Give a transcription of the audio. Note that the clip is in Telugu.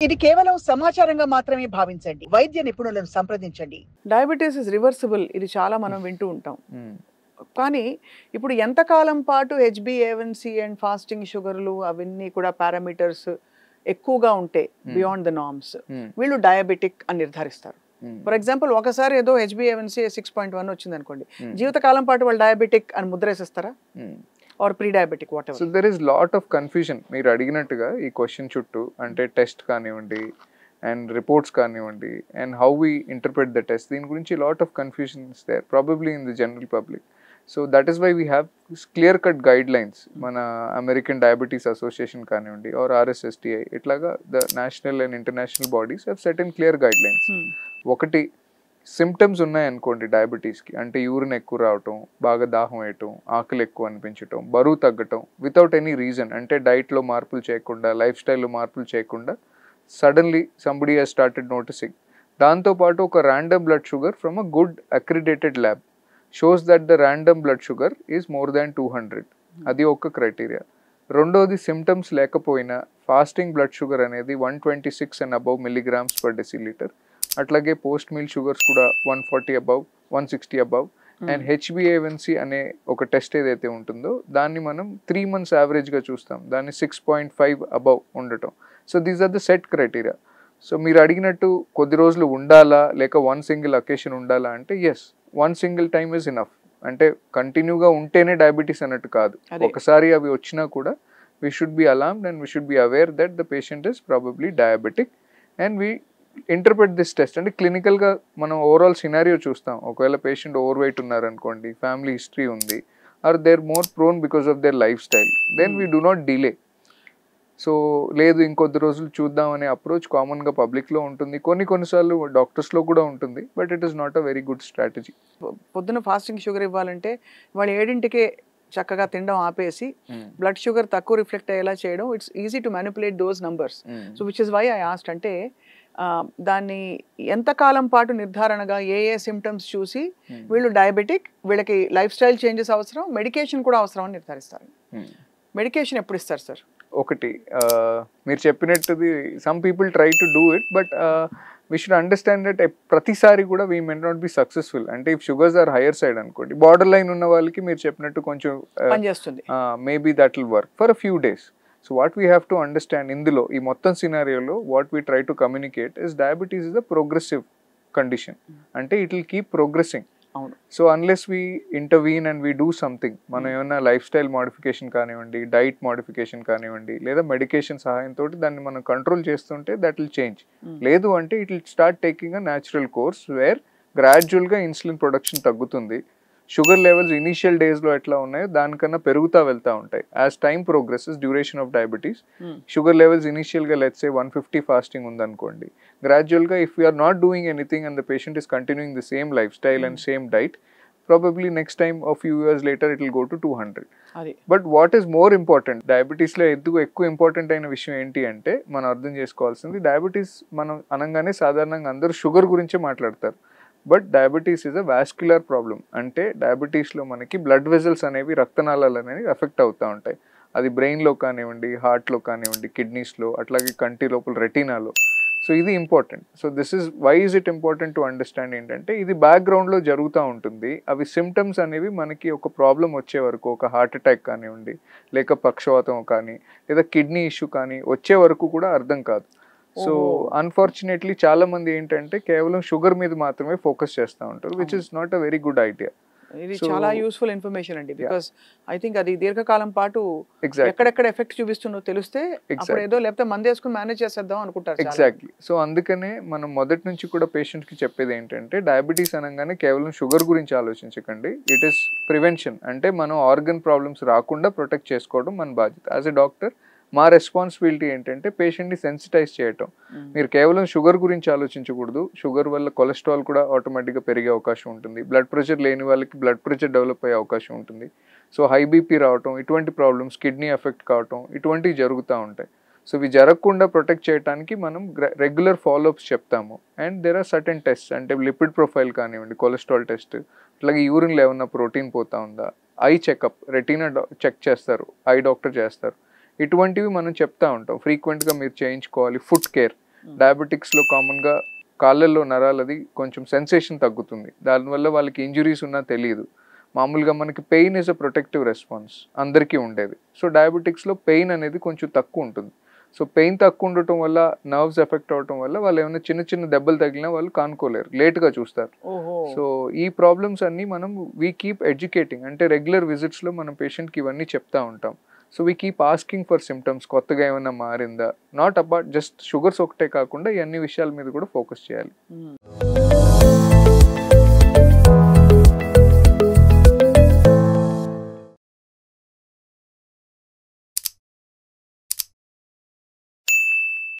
ఇది కేవలం సమాచారంగా మాత్రమే భావించండి. వైద్య నిపుణులను సంప్రదించండి. డయాబెటీస్ ఇస్ రివర్సిబుల్, ఇది చాలా మనం వింటూ ఉంటాం. కానీ ఇప్పుడు ఎంతకాలం పాటు హెచ్బిఏవన్సీ అండ్ ఫాస్టింగ్ షుగర్లు అవన్నీ కూడా పారామీటర్స్ ఎక్కువగా ఉంటే బియాండ్ ద నార్మ్స్ వీళ్ళు డయాబెటిక్ అని నిర్ధారిస్తారు? ఫర్ ఎగ్జాంపుల్ ఒకసారి ఏదో హెచ్బిఏవన్సీ 6.1 వచ్చింది అనుకోండి, జీవితకాలం పాటు వాళ్ళు డయాబెటిక్ అని ముద్రేసేస్తారా or pre diabetic whatever? So there is lot of confusion. మీరు అడిగినట్టుగా ఈ క్వశ్చన్ చుట్టూ అంటే టెస్ట్ కానివ్వండి అండ్ రిపోర్ట్స్ కానివ్వండి and how we interpret the test, దీని గురించి lot of confusion is there probably in the general public. So that is why we have clear cut guidelines. మన అమెరికన్ డయాబెటీస్ అసోసియేషన్ కానివ్వండి ఆర్ ఆర్ఎస్ఎస్టిఐ ఇట్లాగా the national and international bodies have set in clear guide lines. ఒకటి, సిమ్టమ్స్ ఉన్నాయనుకోండి డయాబెటీస్కి, అంటే యూరిన్ ఎక్కువ రావటం, బాగా దాహం వేయటం, ఆకలి ఎక్కువ అనిపించటం, బరువు తగ్గటం వితౌట్ ఎనీ రీజన్, అంటే డైట్లో మార్పులు చేయకుండా లైఫ్ స్టైల్లో మార్పులు చేయకుండా suddenly somebody he's started noticing. దాంతోపాటు ఒక random blood sugar from a good accredited lab shows that the random blood sugar is more than 200. అది ఒక క్రైటీరియా. రెండోది, సిమ్టమ్స్ లేకపోయినా ఫాస్టింగ్ బ్లడ్ షుగర్ అనేది 126 and above milligrams per decilitre, అట్లాగే పోస్ట్ మీల్ షుగర్స్ కూడా 140 అబౌవ్, 160 అబౌవ్. అండ్ హెచ్బిఏవన్సీ అనే ఒక టెస్ట్ ఏదైతే ఉంటుందో దాన్ని మనం 3 months యావరేజ్గా చూస్తాం, దాన్ని 6.5 అబౌవ్ ఉండటం. So these are the set criteria. సో మీరు అడిగినట్టు కొద్ది రోజులు ఉండాలా లేక వన్ సింగిల్ అకేషన్ ఉండాలా అంటే yes, one single time is enough. అంటే కంటిన్యూగా ఉంటేనే డయాబెటీస్ అన్నట్టు కాదు. ఒకసారి అవి వచ్చినా కూడా we should be alarmed and we should be aware that the patient is probably diabetic and we interpret this test. అంటే క్లినికల్గా మనం ఓవరాల్ సినారియో చూస్తాం. ఒకవేళ పేషెంట్ ఓవర్ వెయిట్ ఉన్నారనుకోండి, ఫ్యామిలీ హిస్టరీ ఉంది, or they're more prone because of their life style, then we do not delay. So లేదు ఇంకొద్ది రోజులు చూద్దాం అనే అప్రోచ్ కామన్గా పబ్లిక్లో ఉంటుంది, కొన్నిసార్లు డాక్టర్స్లో కూడా ఉంటుంది, but it is not a very good strategy. పొద్దున ఫాస్టింగ్ షుగర్ ఇవ్వాలంటే వాళ్ళు 7ంటికే చక్కగా తినడం ఆపేసి బ్లడ్ షుగర్ తక్కువ రిఫ్లెక్ట్ అయ్యేలా చేయడం, it's easy to manipulate those numbers. So which is why I asked. అంటే దాన్ని ఎంతకాలం పాటు నిర్ధారణగా ఏ సిమ్టమ్స్ చూసి వీళ్ళు డయాబెటిక్, వీళ్ళకి లైఫ్ స్టైల్ చేంజెస్ అవసరం, మెడికేషన్ కూడా అవసరం అని నిర్ధారిస్తారు? మెడికేషన్ ఎప్పుడు ఇస్తారు సార్? ఒకటి, మీరు చెప్పినట్టుది some people try to do it, but we should understand that ప్రతిసారి కూడా we may not be successful. అంటే if sugars are higher side అనుకోండి, బార్డర్ లైన్ ఉన్న వాళ్ళకి మీరు చెప్పినట్టు కొంచెం maybe that will work for a few days. So what we have to understand ఇందులో ఈ మొత్తం సినారియోలో what we try to communicate is diabetes is a progressive condition. అంటే it will keep progressing. So unless we intervene and we do something, మనం ఏమైనా లైఫ్ స్టైల్ మోడిఫికేషన్ కానివ్వండి, డైట్ మోడిఫికేషన్ కానివ్వండి, లేదా మెడికేషన్ సహాయంతో దాన్ని మనం కంట్రోల్ చేస్తుంటే దట్ విల్ చేంజ్. లేదు అంటే it will start taking a natural course where గ్రాడ్యువల్గా ఇన్సులిన్ ప్రొడక్షన్ తగ్గుతుంది. షుగర్ లెవెల్స్ ఇనీషియల్ డేస్లో ఎట్లా ఉన్నాయో దానికన్నా పెరుగుతూ వెళ్తూ ఉంటాయి. As time progresses, duration of diabetes, sugar levels ఇనీషియల్గా లెట్స్ సే 150 ఫాస్టింగ్ ఉందనుకోండి, గ్రాడ్యువల్గా if you're not doing anything and the patient is continuing the same life style and same diet, probably next time a few years later it will go to 200. But what is more important, డయాబెటీస్లో ఎక్కువ ఇంపార్టెంట్ అయిన విషయం ఏంటి అంటే మనం అర్థం చేసుకోవాల్సింది, డయాబెటీస్ మనం అనగానే సాధారణంగా అందరూ షుగర్ గురించే మాట్లాడతారు, but diabetes is a vascular problem. అంటే డయాబెటీస్లో మనకి బ్లడ్ వెజల్స్ అనేవి, రక్తనాళాలు అనేవి ఎఫెక్ట్ అవుతూ ఉంటాయి. అది బ్రెయిన్లో కానివ్వండి, హార్ట్లో కానివ్వండి, కిడ్నీస్లో, అట్లాగే కంటి లోపల రెటీనాలో. సో ఇది important. So this is why is it important to understand ఏంటంటే ఇది బ్యాక్గ్రౌండ్లో జరుగుతూ ఉంటుంది. అవి సిమ్టమ్స్ అనేవి మనకి ఒక ప్రాబ్లం వచ్చే వరకు, ఒక హార్ట్ అటాక్ కానివ్వండి, లేక పక్షవాతం కానీ, లేదా కిడ్నీ ఇష్యూ కానీ వచ్చే వరకు కూడా అర్థం కాదు. సో అన్ఫార్చునేట్లీ చాలా మంది ఏంటంటే కేవలం షుగర్ మీద మాత్రమే ఫోకస్ చేస్తూ ఉంటారు, which is not a very good idea. ఇది చాలా యూస్ఫుల్ ఇన్ఫర్మేషన్ అండి, బికాస్ ఐ థింక్ అది దీర్ఘకాలం పాటు ఎక్కడెక్కడ ఎఫెక్ట్ చూపిస్తుందో తెలిస్తే అప్పుడు ఏదో లేకపోతే మందు వేసుకుని మేనేజ్ చేసేద్దాం అనుకుంటారు. ఎగ్జాక్ట్లీ. సో అందుకనే మనం మొదటి నుంచి కూడా పేషెంట్కి చెప్పేది ఏంటంటే డయాబెటీస్ అనగానే కేవలం షుగర్ గురించి ఆలోచించకండి, ఇట్ ఈస్ ప్రివెన్షన్. అంటే మనం ఆర్గన్ ప్రాబ్లమ్స్ రాకుండా ప్రొటెక్ట్ చేసుకోవడం మన బాధ్యత. యాజ్ ఎ డాక్టర్ మా రెస్పాన్సిబిలిటీ ఏంటంటే పేషెంట్ని సెన్సిటైజ్ చేయటం. మీరు కేవలం షుగర్ గురించి ఆలోచించకూడదు, షుగర్ వల్ల కొలెస్ట్రాల్ కూడా ఆటోమేటిక్గా పెరిగే అవకాశం ఉంటుంది, బ్లడ్ ప్రెషర్ లేని వాళ్ళకి బ్లడ్ ప్రెషర్ డెవలప్ అయ్యే అవకాశం ఉంటుంది, సో హై బీపీ రావటం, ఇటువంటి ప్రాబ్లమ్స్, కిడ్నీ ఎఫెక్ట్ కావటం, ఇటువంటివి జరుగుతూ ఉంటాయి. సో ఇవి జరగకుండా ప్రొటెక్ట్ చేయడానికి మనం రెగ్యులర్ ఫాలోఅప్స్ చెప్తాము. And there are certain test, అంటే లిపిడ్ ప్రొఫైల్ కానివ్వండి, కొలెస్ట్రాల్ టెస్ట్, అట్లాగే యూరిన్లో ఏమన్నా ప్రోటీన్ పోతా ఉందా, ఐ చెకప్, రెటీనా చెక్ చేస్తారు, ఐ డాక్టర్ చేస్తారు, ఇటువంటివి మనం చెప్తా ఉంటాం. ఫ్రీక్వెంట్గా మీరు చేయించుకోవాలి. ఫుడ్ కేర్, డయాబెటిక్స్లో కామన్గా కాళ్ళల్లో నరాలది కొంచెం సెన్సేషన్ తగ్గుతుంది, దానివల్ల వాళ్ళకి ఇంజురీస్ ఉన్నా తెలియదు. మామూలుగా మనకి pain is a protective response అందరికీ ఉండేది. సో డయాబెటిక్స్లో పెయిన్ అనేది కొంచెం తక్కువ ఉంటుంది. సో పెయిన్ తక్కువ ఉండటం వల్ల, నర్వ్స్ ఎఫెక్ట్ అవటం వల్ల వాళ్ళు ఏమైనా చిన్న చిన్న దెబ్బలు తగిలినా వాళ్ళు కానుకోలేరు, లేట్గా చూస్తారు. సో ఈ ప్రాబ్లమ్స్ అన్నీ మనం వీ కీప్ ఎడ్యుకేటింగ్, అంటే రెగ్యులర్ విజిట్స్లో మనం పేషెంట్కి ఇవన్నీ చెప్తా ఉంటాం. So we keep asking for symptoms, కొత్తగా ఏమైనా మారిందా, నాట్ అబౌట్ జస్ట్ షుగర్స్ ఒకటే కాకుండా ఈ అన్ని విషయాల మీద కూడా ఫోకస్ చేయాలి.